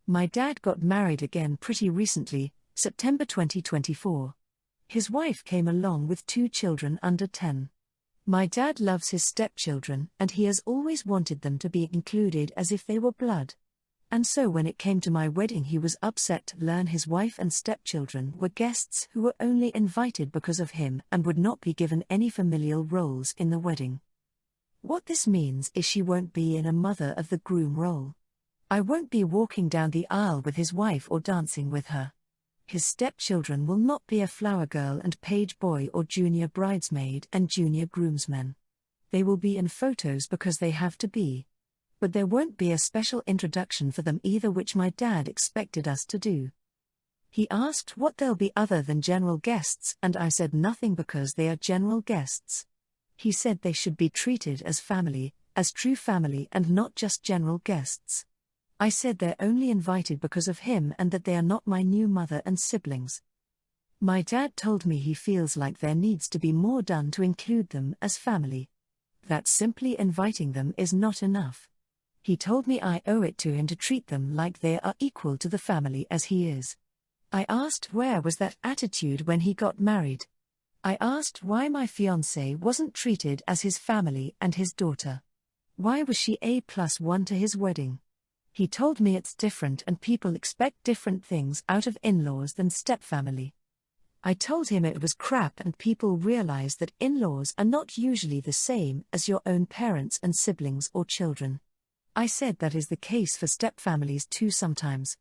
My dad got married again pretty recently, September 2024. His wife came along with 2 children under 10. My dad loves his stepchildren and he has always wanted them to be included as if they were blood. And so when it came to my wedding he was upset to learn his wife and stepchildren were guests who were only invited because of him and would not be given any familial roles in the wedding. What this means is she won't be in a mother of the groom role. I won't be walking down the aisle with his wife or dancing with her. His stepchildren will not be a flower girl and page boy or junior bridesmaid and junior groomsmen. They will be in photos because they have to be. But there won't be a special introduction for them either, which my dad expected us to do. He asked what they'll be other than general guests, and I said nothing because they are general guests. He said they should be treated as family, as true family, and not just general guests. I said they're only invited because of him and that they are not my new mother and siblings. My dad told me he feels like there needs to be more done to include them as family. That simply inviting them is not enough. He told me I owe it to him to treat them like they are equal to the family as he is. I asked where was that attitude when he got married. I asked why my fiancée wasn't treated as his family and his daughter. Why was she A+1 to his wedding? He told me it's different and people expect different things out of in-laws than stepfamily. I told him it was crap and people realize that in-laws are not usually the same as your own parents and siblings or children. I said that is the case for stepfamilies too sometimes.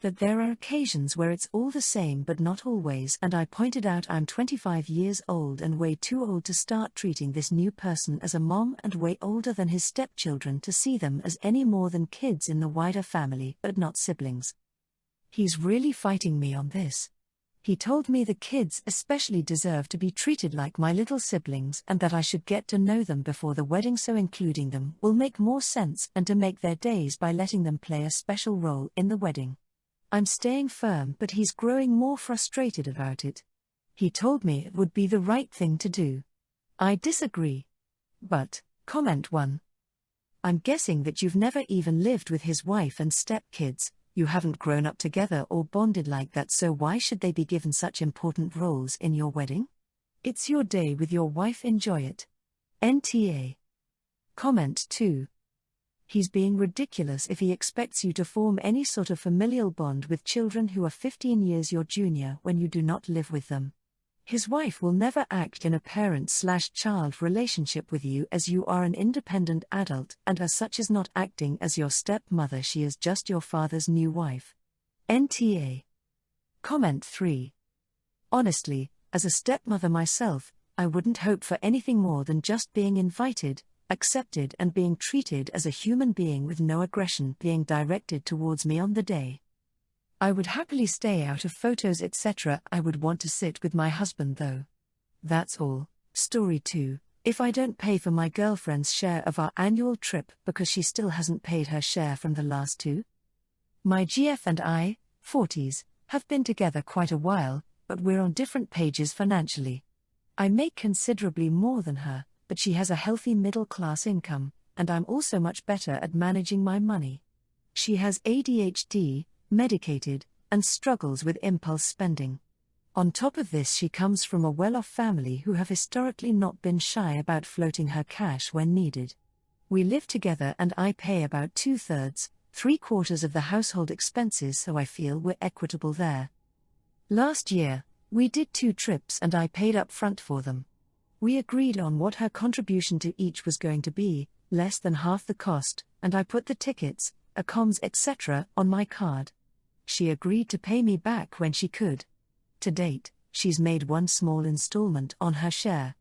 That there are occasions where it's all the same but not always, and I pointed out I'm 25 years old and way too old to start treating this new person as a mom and way older than his stepchildren to see them as any more than kids in the wider family but not siblings. He's really fighting me on this. He told me the kids especially deserve to be treated like my little siblings and that I should get to know them before the wedding, so including them will make more sense and to make their days by letting them play a special role in the wedding. I'm staying firm but he's growing more frustrated about it. He told me it would be the right thing to do. I disagree. But, comment 1. I'm guessing that you've never even lived with his wife and stepkids, you haven't grown up together or bonded like that, so why should they be given such important roles in your wedding? It's your day with your wife, enjoy it. NTA. Comment 2. He's being ridiculous if he expects you to form any sort of familial bond with children who are 15 years your junior when you do not live with them. His wife will never act in a parent/child relationship with you, as you are an independent adult and as such is not acting as your stepmother, she is just your father's new wife. NTA. Comment 3. Honestly, as a stepmother myself, I wouldn't hope for anything more than just being invited, accepted and being treated as a human being with no aggression being directed towards me on the day. I would happily stay out of photos etc. I would want to sit with my husband though. That's all. Story 2. If I don't pay for my girlfriend's share of our annual trip because she still hasn't paid her share from the last 2. My GF and I, 40s, have been together quite a while, but we're on different pages financially. I make considerably more than her, but she has a healthy middle-class income, and I'm also much better at managing my money. She has ADHD, medicated, and struggles with impulse spending. On top of this, she comes from a well-off family who have historically not been shy about floating her cash when needed. We live together and I pay about 2/3, 3/4 of the household expenses, so I feel we're equitable there. Last year, we did 2 trips and I paid up front for them. We agreed on what her contribution to each was going to be, less than half the cost, and I put the tickets, accoms etc. on my card. She agreed to pay me back when she could. To date, she's made 1 small installment on her share.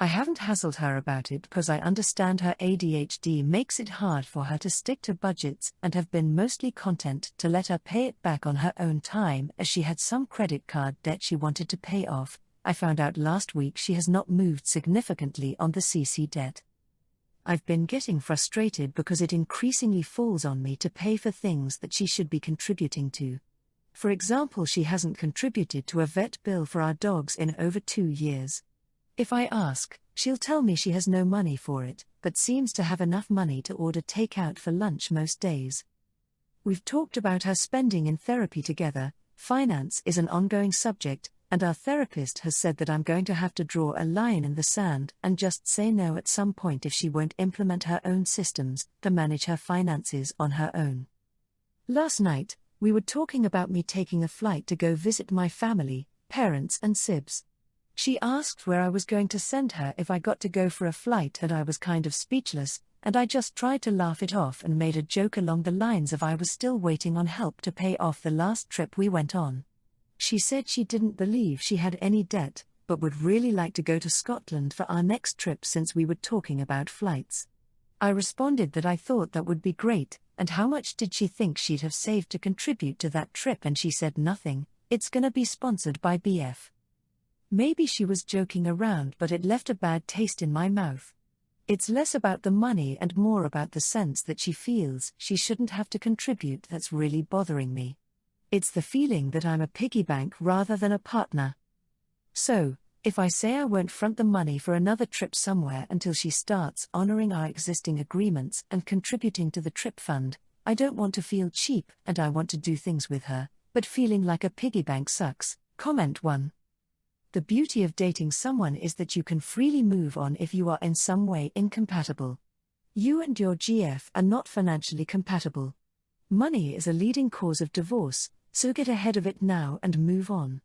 I haven't hassled her about it because I understand her ADHD makes it hard for her to stick to budgets, and have been mostly content to let her pay it back on her own time, as she had some credit card debt she wanted to pay off. I found out last week she has not moved significantly on the CC debt. I've been getting frustrated because it increasingly falls on me to pay for things that she should be contributing to. For example, she hasn't contributed to a vet bill for our dogs in over 2 years. If I ask, she'll tell me she has no money for it, but seems to have enough money to order takeout for lunch most days. We've talked about her spending in therapy together. Finance is an ongoing subject, and our therapist has said that I'm going to have to draw a line in the sand and just say no at some point if she won't implement her own systems to manage her finances on her own. Last night, we were talking about me taking a flight to go visit my family, parents and sibs. She asked where I was going to send her if I got to go for a flight, and I was kind of speechless, and I just tried to laugh it off and made a joke along the lines of I was still waiting on help to pay off the last trip we went on. She said she didn't believe she had any debt, but would really like to go to Scotland for our next trip since we were talking about flights. I responded that I thought that would be great, and how much did she think she'd have saved to contribute to that trip, and she said nothing, it's gonna be sponsored by BF. Maybe she was joking around, but it left a bad taste in my mouth. It's less about the money and more about the sense that she feels she shouldn't have to contribute that's really bothering me. It's the feeling that I'm a piggy bank rather than a partner. So, if I say I won't front the money for another trip somewhere until she starts honoring our existing agreements and contributing to the trip fund, I don't want to feel cheap and I want to do things with her, but feeling like a piggy bank sucks. Comment 1. The beauty of dating someone is that you can freely move on if you are in some way incompatible. You and your GF are not financially compatible. Money is a leading cause of divorce, so get ahead of it now and move on.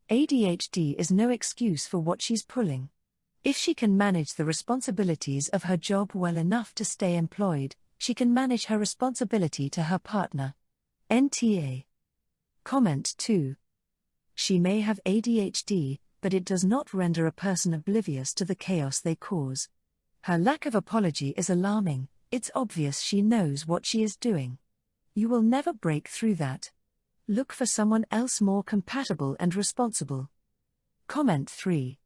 ADHD is no excuse for what she's pulling. If she can manage the responsibilities of her job well enough to stay employed, she can manage her responsibility to her partner. NTA. Comment 2. She may have ADHD, but it does not render a person oblivious to the chaos they cause. Her lack of apology is alarming. It's obvious she knows what she is doing. You will never break through that. Look for someone else more compatible and responsible. Comment 3.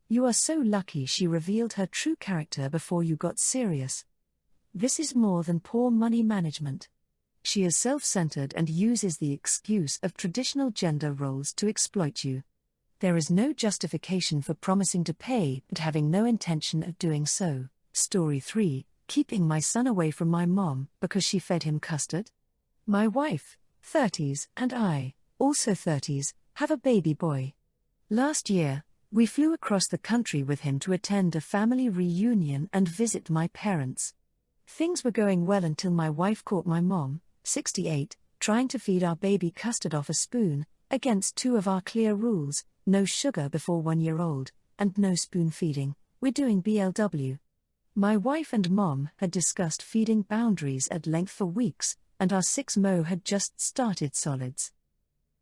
You are so lucky she revealed her true character before you got serious. This is more than poor money management. She is self-centered and uses the excuse of traditional gender roles to exploit you. There is no justification for promising to pay but having no intention of doing so. Story 3, keeping my son away from my mom because she fed him custard. My wife, 30s, and I, also 30s, have a baby boy. Last year, we flew across the country with him to attend a family reunion and visit my parents. Things were going well until my wife caught my mom, 68, trying to feed our baby custard off a spoon, against 2 of our clear rules: no sugar before 1 year old, and no spoon feeding. We're doing BLW. My wife and mom had discussed feeding boundaries at length for weeks, and our 6-mo had just started solids.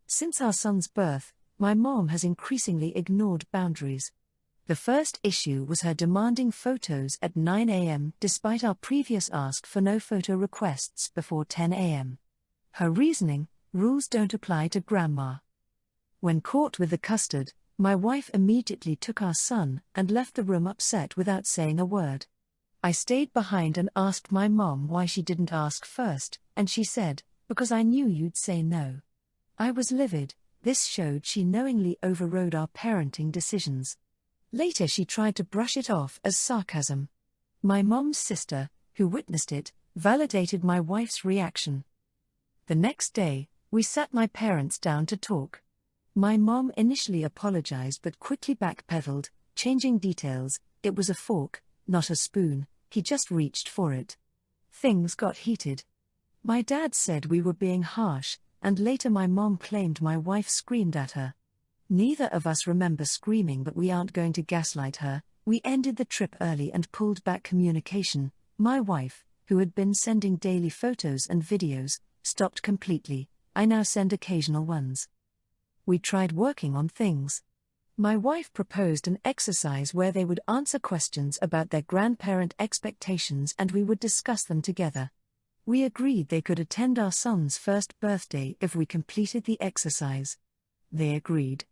Since our son's birth, my mom has increasingly ignored boundaries. The first issue was her demanding photos at 9 a.m. despite our previous ask for no photo requests before 10 a.m. Her reasoning: rules don't apply to grandma. When caught with the custard, my wife immediately took our son and left the room upset without saying a word. I stayed behind and asked my mom why she didn't ask first, and she said, "Because I knew you'd say no." I was livid. This showed she knowingly overrode our parenting decisions. Later she tried to brush it off as sarcasm. My mom's sister, who witnessed it, validated my wife's reaction. The next day, we sat my parents down to talk. My mom initially apologized but quickly backpedaled, changing details. It was a fork, not a spoon, he just reached for it. Things got heated. My dad said we were being harsh, and later my mom claimed my wife screamed at her. Neither of us remember screaming, but we aren't going to gaslight her. We ended the trip early and pulled back communication. My wife, who had been sending daily photos and videos, stopped completely. I now send occasional ones. We tried working on things. My wife proposed an exercise where they would answer questions about their grandparent expectations and we would discuss them together. We agreed they could attend our son's first birthday if we completed the exercise. They agreed.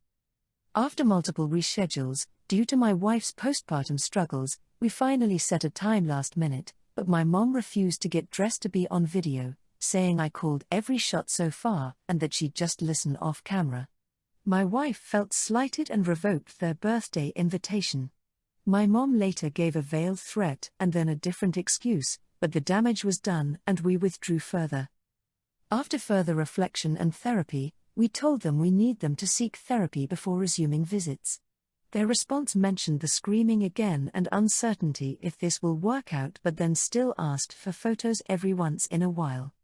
After multiple reschedules, due to my wife's postpartum struggles, we finally set a time last minute, but my mom refused to get dressed to be on video, saying I called every shot so far and that she'd just listen off camera. My wife felt slighted and revoked their birthday invitation. My mom later gave a veiled threat and then a different excuse, but the damage was done and we withdrew further. After further reflection and therapy, we told them we need them to seek therapy before resuming visits. Their response mentioned the screaming again and uncertainty if this will work out, but then still asked for photos every once in a while.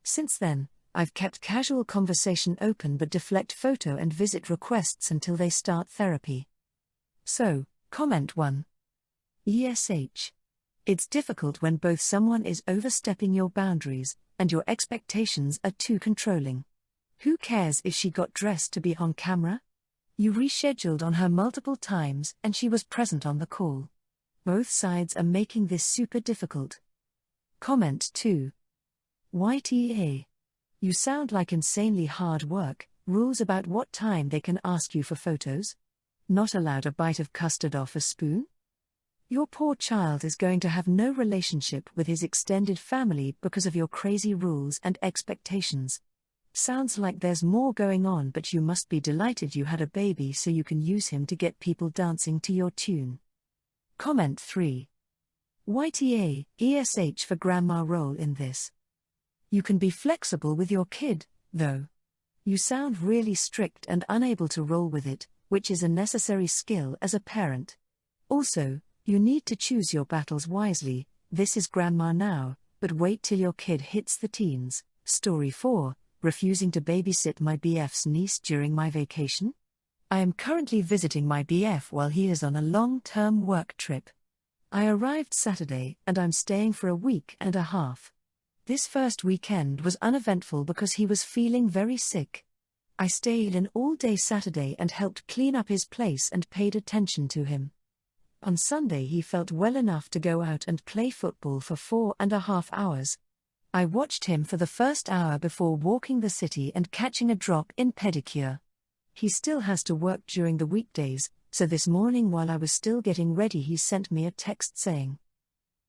Since then, I've kept casual conversation open but deflect photo and visit requests until they start therapy. So, comment 1. ESH. It's difficult when both someone is overstepping your boundaries and your expectations are too controlling. Who cares if she got dressed to be on camera? You rescheduled on her multiple times and she was present on the call. Both sides are making this super difficult. Comment 2. YTA. You sound like insanely hard work. Rules about what time they can ask you for photos? Not allowed a bite of custard off a spoon? Your poor child is going to have no relationship with his extended family because of your crazy rules and expectations. Sounds like there's more going on, but you must be delighted you had a baby so you can use him to get people dancing to your tune. Comment 3. YTA, ESH for grandma role in this. You can be flexible with your kid, though. You sound really strict and unable to roll with it, which is a necessary skill as a parent. Also, you need to choose your battles wisely. This is grandma now, but wait till your kid hits the teens. Story 4. Refusing to babysit my BF's niece during my vacation? I am currently visiting my BF while he is on a long-term work trip. I arrived Saturday and I'm staying for a week and a half. This first weekend was uneventful because he was feeling very sick. I stayed in all day Saturday and helped clean up his place and paid attention to him. On Sunday he felt well enough to go out and play football for 4.5 hours. I watched him for the first hour before walking the city and catching a drop in pedicure. He still has to work during the weekdays, so this morning while I was still getting ready he sent me a text saying,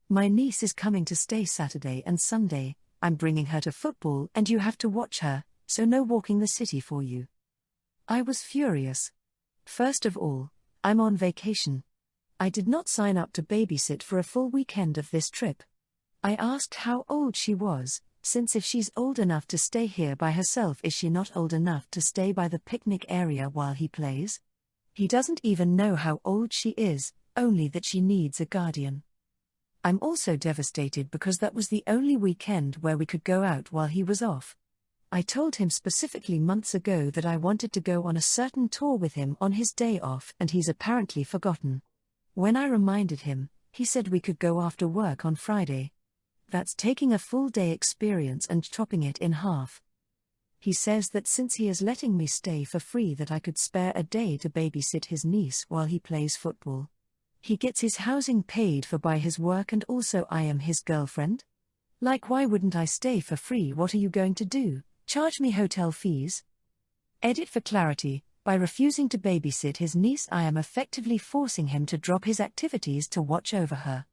"My niece is coming to stay Saturday and Sunday, I'm bringing her to football and you have to watch her, so no walking the city for you." I was furious. First of all, I'm on vacation. I did not sign up to babysit for a full weekend of this trip. I asked how old she was, since if she's old enough to stay here by herself, is she not old enough to stay by the picnic area while he plays? He doesn't even know how old she is, only that she needs a guardian. I'm also devastated because that was the only weekend where we could go out while he was off. I told him specifically months ago that I wanted to go on a certain tour with him on his day off and he's apparently forgotten. When I reminded him, he said we could go after work on Friday. That's taking a full day experience and chopping it in half. He says that since he is letting me stay for free that I could spare a day to babysit his niece while he plays football. He gets his housing paid for by his work and also I am his girlfriend? Like, why wouldn't I stay for free? What are you going to do? Charge me hotel fees? Edit for clarity. By refusing to babysit his niece I am effectively forcing him to drop his activities to watch over her.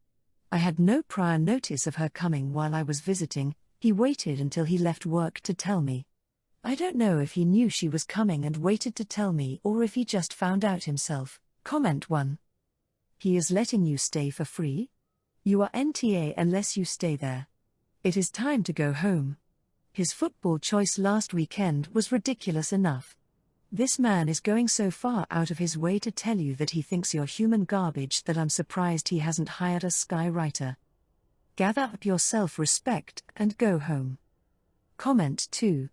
I had no prior notice of her coming while I was visiting. He waited until he left work to tell me. I don't know if he knew she was coming and waited to tell me or if he just found out himself. Comment 1. He is letting you stay for free? You are NTA unless you stay there. It is time to go home. His football choice last weekend was ridiculous enough. This man is going so far out of his way to tell you that he thinks you're human garbage that I'm surprised he hasn't hired a skywriter. Gather up your self-respect and go home. Comment 2.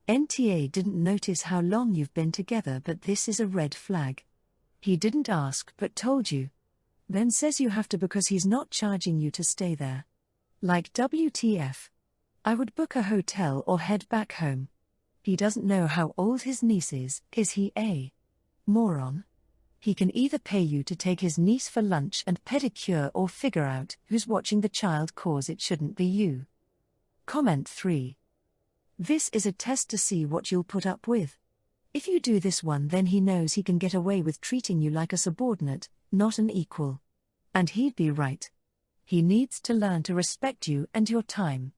NTA didn't notice how long you've been together, but this is a red flag. He didn't ask but told you. Then says you have to because he's not charging you to stay there. Like, WTF. I would book a hotel or head back home. He doesn't know how old his niece is he a moron? He can either pay you to take his niece for lunch and pedicure or figure out who's watching the child, cause it shouldn't be you. Comment 3. This is a test to see what you'll put up with. If you do this one, then he knows he can get away with treating you like a subordinate, not an equal. And he'd be right. He needs to learn to respect you and your time.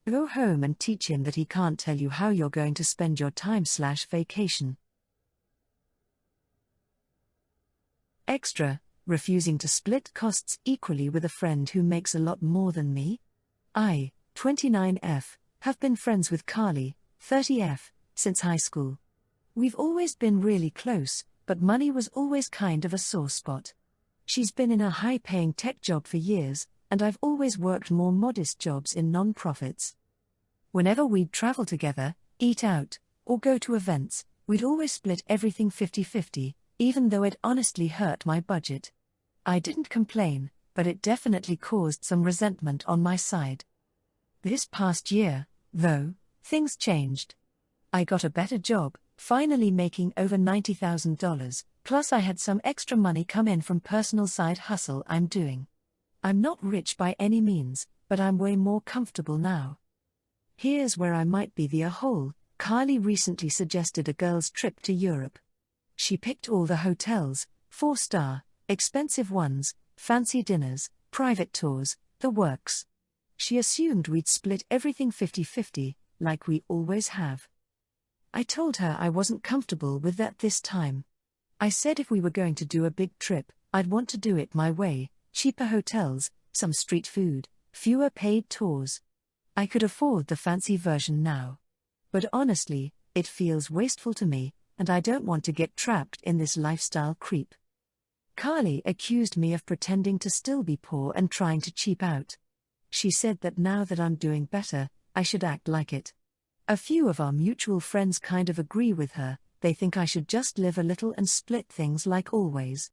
Go home and teach him that he can't tell you how you're going to spend your time/vacation. Extra, refusing to split costs equally with a friend who makes a lot more than me? I, 29F, Have been friends with Carly, 30F, since high school. We've always been really close, but money was always kind of a sore spot. She's been in a high-paying tech job for years, and I've always worked more modest jobs in non-profits. Whenever we'd travel together, eat out, or go to events, we'd always split everything 50-50, even though it honestly hurt my budget. I didn't complain, but it definitely caused some resentment on my side. This past year, though, things changed. I got a better job, finally making over $90,000, plus I had some extra money come in from personal side hustle I'm doing. I'm not rich by any means, but I'm way more comfortable now. Here's where I might be the a-hole. Carly recently suggested a girls' trip to Europe. She picked all the hotels, 4-star, expensive ones, fancy dinners, private tours, the works. She assumed we'd split everything 50-50, like we always have. I told her I wasn't comfortable with that this time. I said if we were going to do a big trip, I'd want to do it my way, cheaper hotels, some street food, fewer paid tours. I could afford the fancy version now. But honestly, it feels wasteful to me, and I don't want to get trapped in this lifestyle creep. Carly accused me of pretending to still be poor and trying to cheap out. She said that now that I'm doing better, I should act like it. A few of our mutual friends kind of agree with her. They think I should just live a little and split things like always.